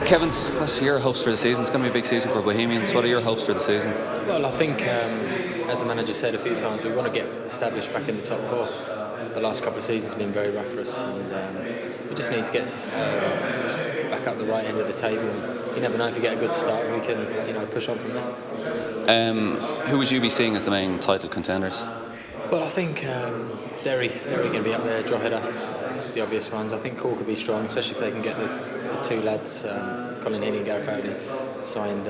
Kevin, what are your hopes for the season? It's going to be a big season for Bohemians. What are your hopes for the season? Well, I think, as the manager said a few times, we want to get established back in the top four. The last couple of seasons have been very rough for us, and we just need to get back up the right end of the table. And you never know, if you get a good start, we can push on from there. Who would you be seeing as the main title contenders? Well, I think Derry going to be up there, Drogheda, the obvious ones. I think Cork could be strong, especially if they can get the two lads, Colin Heaney and Gareth Fowley, signed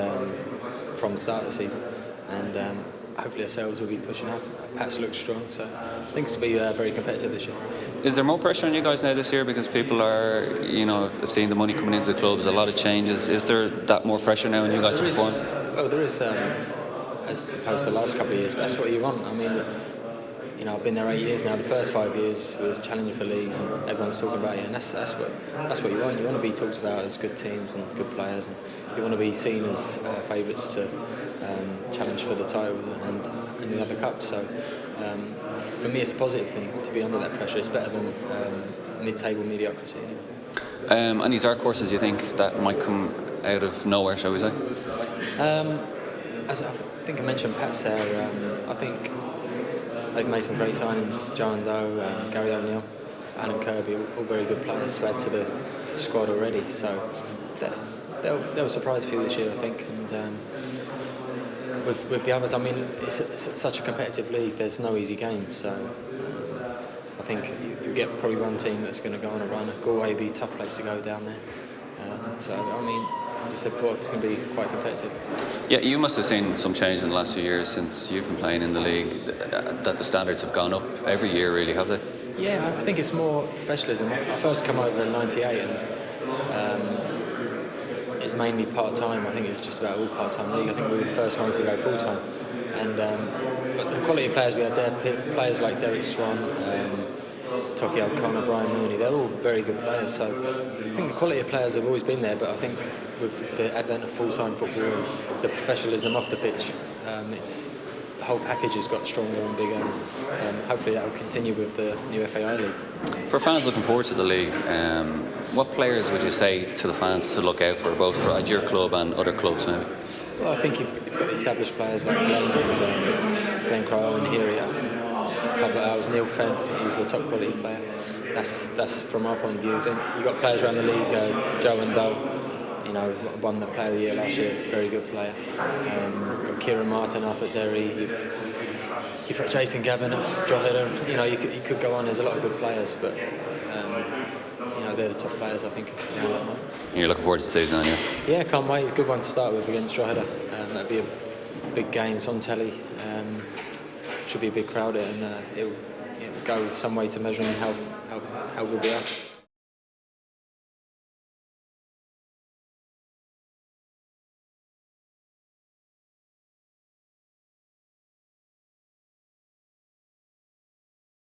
from the start of the season, and hopefully ourselves will be pushing up. Pats look strong, so I think it'll be very competitive this year. Is there more pressure on you guys now this year because people are, have seen the money coming into the clubs, a lot of changes? Is there that more pressure now on you guys to perform? Oh, there is, as opposed to the last couple of years, but that's what you want. I mean, I've been there 8 years now. The first 5 years we were challenging for leagues, and everyone's talking about it, and that's what you want. You want to be talked about as good teams and good players, and you want to be seen as favourites to challenge for the title and the other cups. So for me, it's a positive thing to be under that pressure. It's better than mid-table mediocrity anyway. Any dark horses you think that might come out of nowhere, shall we say? As I think I mentioned Pats there, I think they've made some great signings. Joe Doe, Gary O'Neill, Alan Kirby, all very good players to add to the squad already. So they'll surprise a few this year, I think. And with the others, I mean, it's such a competitive league. There's no easy game. So I think you get probably one team that's going to go on a run. Galway would be a tough place to go down there. So I mean, as I said before, it's going to be quite competitive. Yeah, you must have seen some change in the last few years since you've been playing in the league, that the standards have gone up every year, really, have they? Yeah, I think it's more professionalism. I first come over in '98, and it's mainly part-time. I think it's just about all part-time league. I think we were the first ones to go full-time. And but the quality of players we had there, players like Derek Swan, Toki O'Connor, Brian Mooney, they're all very good players. So I think the quality of players have always been there, but I think with the advent of full-time football and the professionalism off the pitch, the whole package has got stronger and bigger, and hopefully that will continue with the new FAI League. For fans looking forward to the league, what players would you say to the fans to look out for, both at your club and other clubs maybe? Well, I think you've got the established players like Glenn and Glenn Crowell and Hiria. A couple of hours, Neil Fenn, he's a top quality player. That's from our point of view. Then you've got players around the league, Joe and Doe, won the Player of the Year last year, very good player. You've got Kieran Martin up at Derry, you've got Jason Gavin at Drogheda. You could go on, there's a lot of good players, but they're the top players, I think. You're looking forward to the season, aren't you? Yeah, can't wait. Good one to start with against Drogheda. That'd be a big game. It's on telly. Should be a big crowd, and it'll go some way to measuring how good we are.